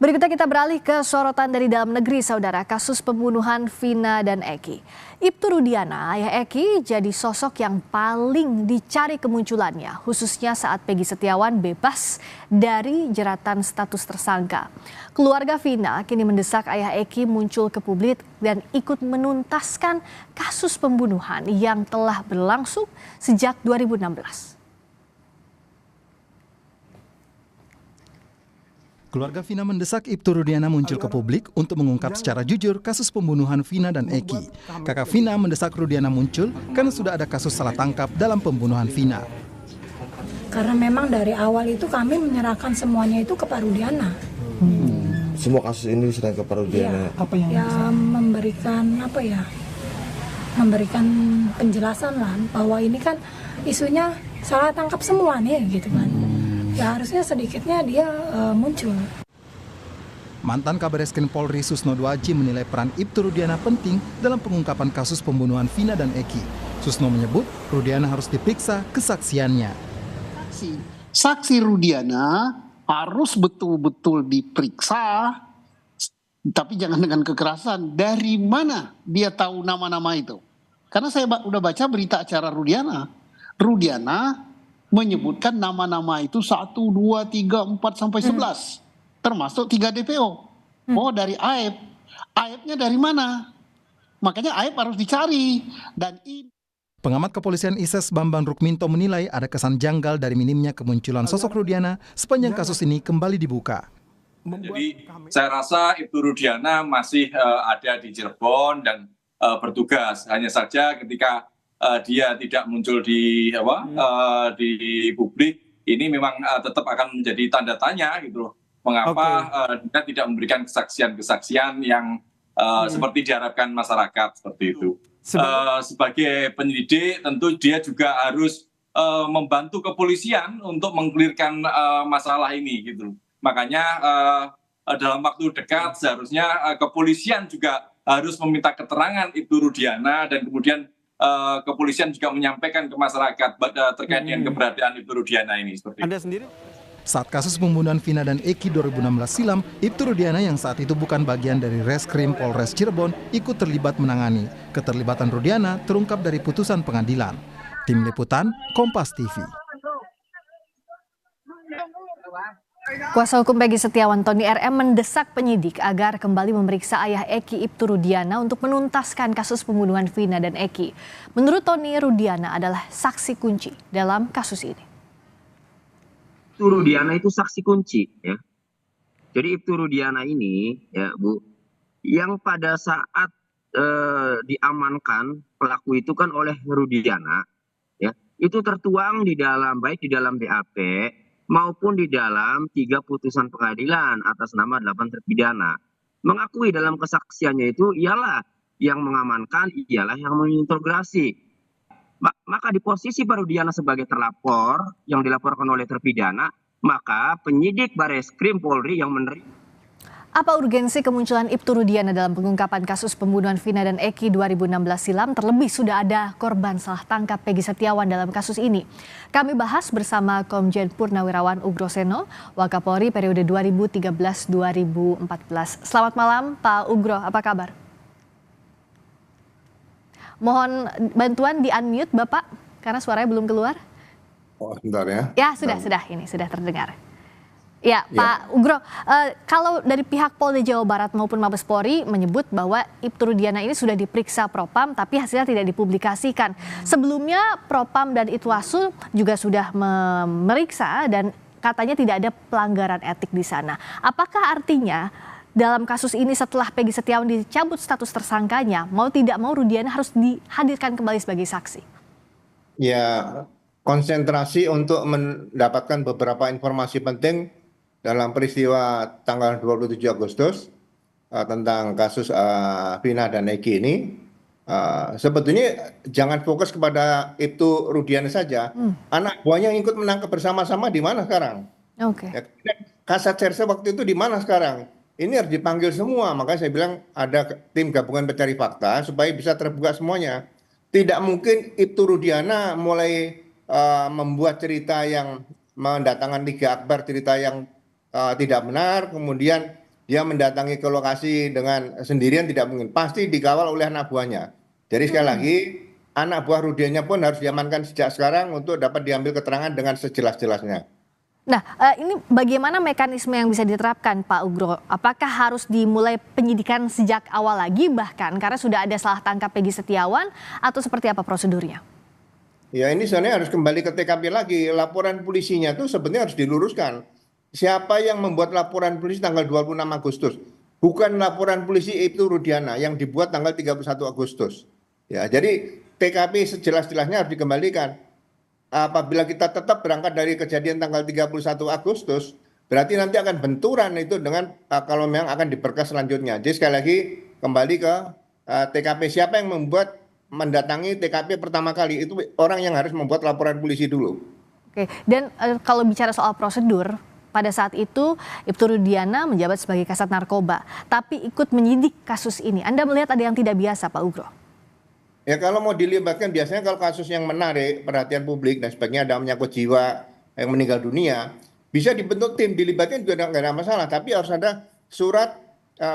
Berikutnya kita beralih ke sorotan dari dalam negeri, saudara. Kasus pembunuhan Vina dan Eki. Ibtu Rudiana, ayah Eki, jadi sosok yang paling dicari kemunculannya, khususnya saat Peggy Setiawan bebas dari jeratan status tersangka. Keluarga Vina kini mendesak ayah Eki muncul ke publik dan ikut menuntaskan kasus pembunuhan yang telah berlangsung sejak 2016. Keluarga Vina mendesak Ibtu Rudiana muncul ke publik untuk mengungkap secara jujur kasus pembunuhan Vina dan Eki. Kakak Vina mendesak Rudiana muncul karena sudah ada kasus salah tangkap dalam pembunuhan Vina. Karena memang dari awal itu kami menyerahkan semuanya itu ke Pak Rudiana. Semua kasus ini diserahkan ke Pak Rudiana. Ya, memberikan penjelasan lah bahwa ini kan isunya salah tangkap semua nih gitu kan. Ya harusnya sedikitnya dia muncul. Mantan Kabar Eskrim Polri Susno Duaji menilai peran Ibtu Rudiana penting dalam pengungkapan kasus pembunuhan Vina dan Eki. Susno menyebut Rudiana harus diperiksa kesaksiannya. Saksi Rudiana harus betul-betul diperiksa, tapi jangan dengan kekerasan. Dari mana dia tahu nama-nama itu? Karena saya udah baca berita acara Rudiana. Rudiana menyebutkan nama-nama itu 1, 2, 3, 4, sampai 11. Termasuk 3 DPO. Oh, dari AEP. AEP-nya dari mana? Makanya AEP harus dicari. Dan Pengamat Kepolisian ISES Bambang Rukminto menilai ada kesan janggal dari minimnya kemunculan sosok Rudiana sepanjang kasus ini kembali dibuka. Jadi saya rasa Ibtu Rudiana masih ada di Cirebon dan bertugas. Hanya saja ketika dia tidak muncul di publik, ini memang tetap akan menjadi tanda tanya gitu loh. Mengapa dia tidak memberikan kesaksian-kesaksian yang seperti diharapkan masyarakat seperti itu. Sebagai penyelidik tentu dia juga harus membantu kepolisian untuk mengklirkan masalah ini gitu. Makanya dalam waktu dekat seharusnya kepolisian juga harus meminta keterangan Ibtu Rudiana dan kemudian kepolisian juga menyampaikan ke masyarakat terkait dengan keberadaan Ibtu Rudiana ini. Seperti Anda sendiri? Saat kasus pembunuhan Vina dan Eki 2016 silam, Ibtu Rudiana yang saat itu bukan bagian dari Reskrim Polres Cirebon ikut terlibat menangani. Keterlibatan Rudiana terungkap dari putusan pengadilan. Tim Liputan, Kompas TV. Kuasa hukum Peggy Setiawan Tony RM mendesak penyidik agar kembali memeriksa ayah Eki Ibtu Rudiana untuk menuntaskan kasus pembunuhan Vina dan Eki. Menurut Tony, Rudiana adalah saksi kunci dalam kasus ini. Ibtu Rudiana itu saksi kunci ya. Jadi Ibtu Rudiana ini ya Bu, yang pada saat diamankan pelaku itu kan oleh Rudiana ya, itu tertuang di dalam baik di dalam BAP maupun di dalam 3 putusan pengadilan atas nama 8 terpidana. Mengakui dalam kesaksiannya itu ialah yang mengamankan, ialah yang mengintegrasi. Maka di posisi Pak Rudiana sebagai terlapor yang dilaporkan oleh terpidana, maka penyidik Bareskrim Polri yang menerima. Apa urgensi kemunculan Ibtu Rudiana dalam pengungkapan kasus pembunuhan Vina dan Eki 2016 silam? Terlebih sudah ada korban salah tangkap Peggy Setiawan dalam kasus ini. Kami bahas bersama Komjen Purnawirawan Ugro Seno, Wakapolri periode 2013-2014. Selamat malam Pak Ugro, apa kabar? Mohon bantuan di-unmute Bapak, karena suaranya belum keluar. Oh, sebentar ya. Ya, sudah terdengar. Ya, Pak Ugro, kalau dari pihak Polda Jawa Barat maupun Mabes Polri menyebut bahwa Ibtu Rudiana ini sudah diperiksa Propam tapi hasilnya tidak dipublikasikan. Sebelumnya Propam dan Itwasu juga sudah memeriksa dan katanya tidak ada pelanggaran etik di sana. Apakah artinya dalam kasus ini setelah Peggy Setiawan dicabut status tersangkanya, mau tidak mau Rudiana harus dihadirkan kembali sebagai saksi? Ya, konsentrasi untuk mendapatkan beberapa informasi penting dalam peristiwa tanggal 27 Agustus tentang kasus Vina dan Eki ini. Sebetulnya jangan fokus kepada Ibtu Rudiana saja. Anak buahnya yang ikut menangkap bersama-sama di mana sekarang? Ya, Kasat Serse waktu itu di mana sekarang? Ini harus dipanggil semua. Makanya saya bilang ada tim gabungan pencari fakta supaya bisa terbuka semuanya. Tidak mungkin Ibtu Rudiana mulai membuat cerita yang mendatangkan Liga Akbar, cerita yang tidak benar, kemudian dia mendatangi ke lokasi dengan sendirian tidak mungkin. Pasti dikawal oleh anak buahnya. Jadi sekali lagi, anak buah Rudiana pun harus diamankan sejak sekarang untuk dapat diambil keterangan dengan sejelas-jelasnya. Nah, ini bagaimana mekanisme yang bisa diterapkan, Pak Ugro? Apakah harus dimulai penyidikan sejak awal lagi bahkan karena sudah ada salah tangkap Peggy Setiawan atau seperti apa prosedurnya? Ya ini sebenarnya harus kembali ke TKP lagi. Laporan polisinya tuh sebenarnya harus diluruskan. Siapa yang membuat laporan polisi tanggal 26 Agustus? Bukan laporan polisi Ibtu Rudiana yang dibuat tanggal 31 Agustus. Ya, jadi TKP sejelas-jelasnya harus dikembalikan. Apabila kita tetap berangkat dari kejadian tanggal 31 Agustus, berarti nanti akan benturan itu dengan kalau memang akan diperkas selanjutnya. Jadi sekali lagi kembali ke TKP, siapa yang mendatangi TKP pertama kali, itu orang yang harus membuat laporan polisi dulu. Oke, dan kalau bicara soal prosedur, pada saat itu Ibtu Rudiana menjabat sebagai Kasat Narkoba, tapi ikut menyidik kasus ini. Anda melihat ada yang tidak biasa, Pak Ugro? Ya kalau mau dilibatkan biasanya kalau kasus yang menarik perhatian publik dan sebagainya, ada menyangkut jiwa yang meninggal dunia, bisa dibentuk tim, dilibatkan juga nggak ada masalah. Tapi harus ada surat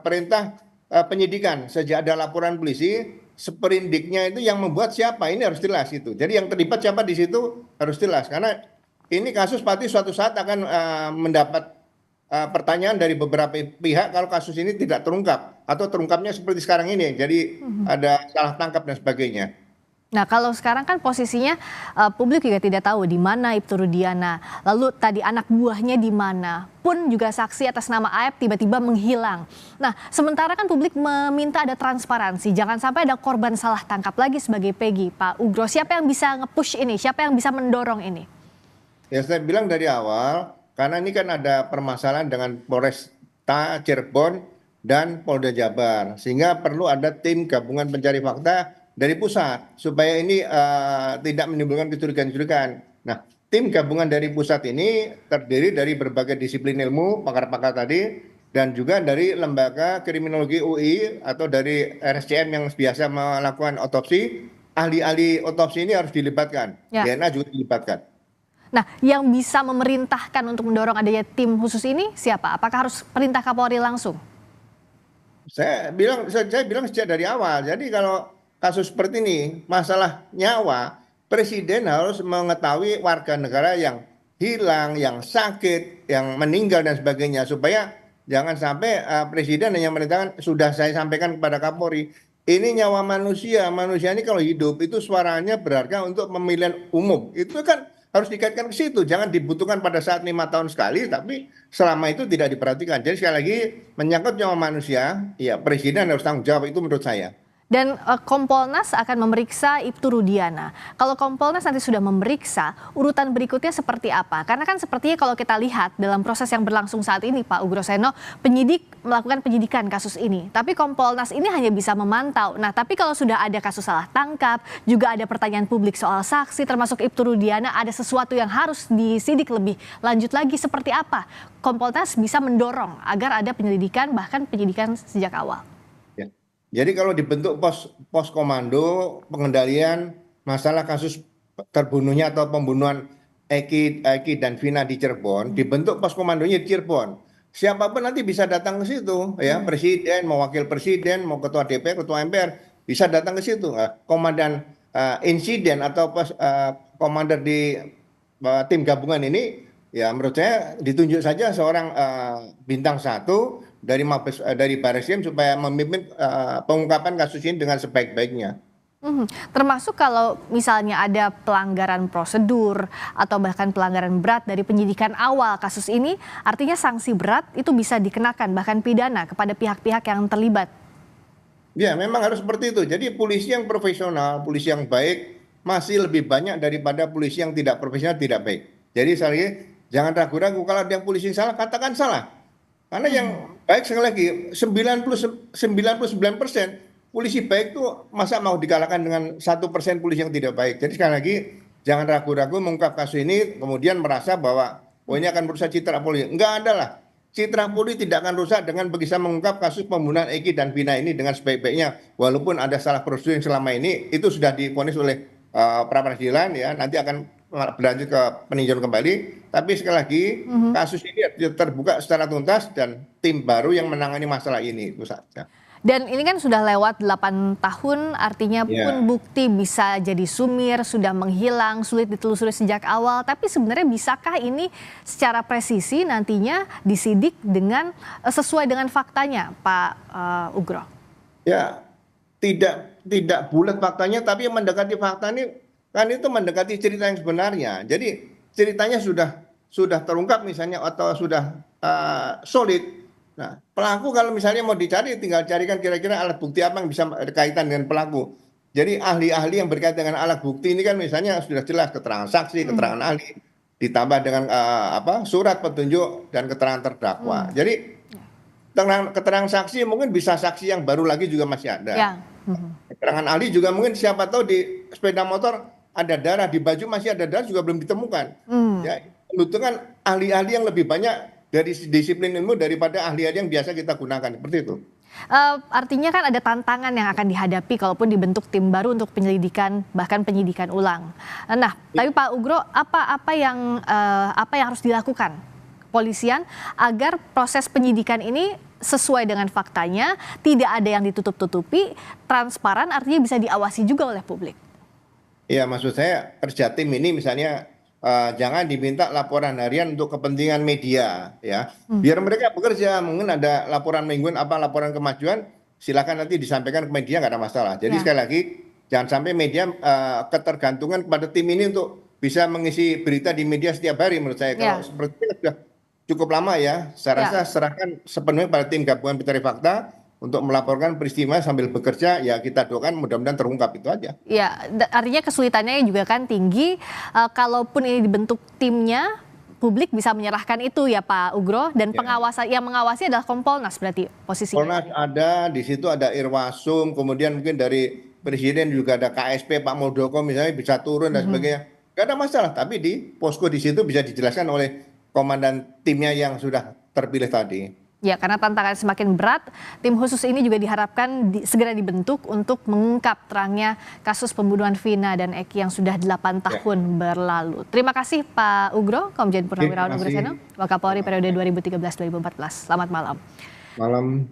perintah penyidikan. Sejak ada laporan polisi, seperindiknya itu yang membuat siapa, ini harus jelas itu. Jadi yang terlibat siapa di situ harus jelas. Karena ini kasus pasti suatu saat akan mendapat pertanyaan dari beberapa pihak kalau kasus ini tidak terungkap atau terungkapnya seperti sekarang ini, jadi ada salah tangkap dan sebagainya. Nah, kalau sekarang kan posisinya publik juga tidak tahu di mana Ibtu Rudiana, lalu tadi anak buahnya di mana, pun juga saksi atas nama AF tiba-tiba menghilang. Nah, sementara kan publik meminta ada transparansi, jangan sampai ada korban salah tangkap lagi sebagai Peggy. Pak Ugro, siapa yang bisa nge-push ini? Siapa yang bisa mendorong ini? Ya saya bilang dari awal, karena ini kan ada permasalahan dengan Polresta Cirebon dan Polda Jabar, sehingga perlu ada tim gabungan pencari fakta dari pusat supaya ini tidak menimbulkan kecurigaan-kecurigaan. Nah, tim gabungan dari pusat ini terdiri dari berbagai disiplin ilmu, pakar-pakar tadi, dan juga dari lembaga kriminologi UI atau dari RSCM yang biasa melakukan otopsi. Ahli-ahli otopsi ini harus dilibatkan, DNA juga dilibatkan. Nah, yang bisa memerintahkan untuk mendorong adanya tim khusus ini siapa? Apakah harus perintah Kapolri langsung? Saya bilang sejak dari awal. Jadi kalau kasus seperti ini, masalah nyawa, presiden harus mengetahui warga negara yang hilang, yang sakit, yang meninggal dan sebagainya, supaya jangan sampai presiden hanya merintahkan, sudah saya sampaikan kepada Kapolri, ini nyawa manusia. Manusia ini kalau hidup itu suaranya berharga untuk pemilihan umum. Itu kan harus dikaitkan ke situ, jangan dibutuhkan pada saat 5 tahun sekali, tapi selama itu tidak diperhatikan. Jadi sekali lagi menyangkut nyawa manusia, ya presiden harus tanggung jawab, itu menurut saya. Dan Kompolnas akan memeriksa Ibtu Rudiana. Kalau Kompolnas nanti sudah memeriksa, urutan berikutnya seperti apa? Karena kan sepertinya kalau kita lihat dalam proses yang berlangsung saat ini, Pak Ugro Seno, penyidik melakukan penyidikan kasus ini. Tapi Kompolnas ini hanya bisa memantau. Nah, tapi kalau sudah ada kasus salah tangkap, juga ada pertanyaan publik soal saksi, termasuk Ibtu Rudiana, ada sesuatu yang harus disidik lebih lanjut lagi. Seperti apa Kompolnas bisa mendorong agar ada penyelidikan, bahkan penyidikan sejak awal? Jadi kalau dibentuk pos komando pengendalian masalah kasus terbunuhnya atau pembunuhan Eki dan Vina di Cirebon, dibentuk pos komandonya di Cirebon. Siapapun nanti bisa datang ke situ, ya presiden, mau wakil presiden, mau ketua DPR, ketua MPR, bisa datang ke situ. Komandan insiden atau komander di tim gabungan ini, ya menurut saya ditunjuk saja seorang bintang 1 dari Barreskrim supaya memimpin pengungkapan kasus ini dengan sebaik-baiknya. Termasuk kalau misalnya ada pelanggaran prosedur atau bahkan pelanggaran berat dari penyidikan awal kasus ini, artinya sanksi berat itu bisa dikenakan bahkan pidana kepada pihak-pihak yang terlibat. Ya memang harus seperti itu. Jadi polisi yang profesional, polisi yang baik masih lebih banyak daripada polisi yang tidak profesional, tidak baik. Jadi sekali lagi jangan ragu-ragu kalau ada yang polisi yang salah, katakan salah. Karena yang baik sekali lagi 99% polisi baik itu masa mau dikalahkan dengan 1% polisi yang tidak baik. Jadi sekali lagi jangan ragu-ragu mengungkap kasus ini kemudian merasa bahwa ini akan merusak citra Polri. Enggak ada lah. Citra Polri tidak akan rusak dengan bisa mengungkap kasus pembunuhan Eki dan Vina ini dengan sebaik-baiknya. Walaupun ada salah prosedur yang selama ini itu sudah divonis oleh pra peradilan, ya nanti akan berlanjut ke peninjauan kembali. Tapi sekali lagi kasus ini terbuka secara tuntas dan tim baru yang menangani masalah ini itu saja. Dan ini kan sudah lewat 8 tahun, artinya pun bukti bisa jadi sumir, sudah menghilang, sulit ditelusuri sejak awal. Tapi sebenarnya bisakah ini secara presisi nantinya disidik dengan sesuai dengan faktanya, Pak Ugro? Ya, tidak bulat faktanya, tapi yang mendekati fakta ini kan itu mendekati cerita yang sebenarnya. Jadi ceritanya sudah terungkap misalnya atau sudah solid. Nah, pelaku kalau misalnya mau dicari, tinggal carikan kira-kira alat bukti apa yang bisa berkaitan dengan pelaku. Jadi ahli-ahli yang berkaitan dengan alat bukti ini kan misalnya sudah jelas keterangan saksi, keterangan ahli, ditambah dengan surat petunjuk dan keterangan terdakwa. Jadi keterangan saksi mungkin bisa saksi yang baru lagi juga masih ada. Keterangan ahli juga mungkin siapa tahu di sepeda motor ada darah, di baju masih ada darah juga belum ditemukan. Ya, membutuhkan ahli-ahli yang lebih banyak dari disiplin ilmu daripada ahli-ahli yang biasa kita gunakan, seperti itu. Artinya kan ada tantangan yang akan dihadapi kalaupun dibentuk tim baru untuk penyelidikan, bahkan penyidikan ulang. Nah, tapi Pak Ugro, apa yang harus dilakukan kepolisian agar proses penyidikan ini sesuai dengan faktanya, tidak ada yang ditutup-tutupi, transparan, artinya bisa diawasi juga oleh publik? Iya, maksud saya kerja tim ini misalnya jangan diminta laporan harian untuk kepentingan media, ya. Biar mereka bekerja, mungkin ada laporan mingguan, laporan kemajuan, silakan nanti disampaikan ke media, nggak ada masalah. Jadi sekali lagi, jangan sampai media ketergantungan kepada tim ini untuk bisa mengisi berita di media setiap hari. Menurut saya kalau seperti itu sudah cukup lama ya. Saya rasa serahkan sepenuhnya pada tim gabungan pencari fakta untuk melaporkan peristiwa sambil bekerja, ya kita doakan mudah-mudahan terungkap, itu aja. Ya, artinya kesulitannya juga kan tinggi. Kalaupun ini dibentuk timnya, publik bisa menyerahkan itu ya Pak Ugro, dan yang mengawasi adalah Kompolnas berarti posisinya. Kompolnas ada, di situ ada Irwasum, kemudian mungkin dari Presiden juga ada KSP Pak Muldoko misalnya bisa turun dan sebagainya. Gak ada masalah, tapi di posko di situ bisa dijelaskan oleh komandan timnya yang sudah terpilih tadi. Ya, karena tantangan semakin berat, tim khusus ini juga diharapkan segera dibentuk untuk mengungkap terangnya kasus pembunuhan Vina dan Eki yang sudah 8 tahun berlalu. Terima kasih Pak Ugro, Komjen Purnawirawan Ugro Seno, Wakapolri periode 2013-2014. Selamat malam. Malam.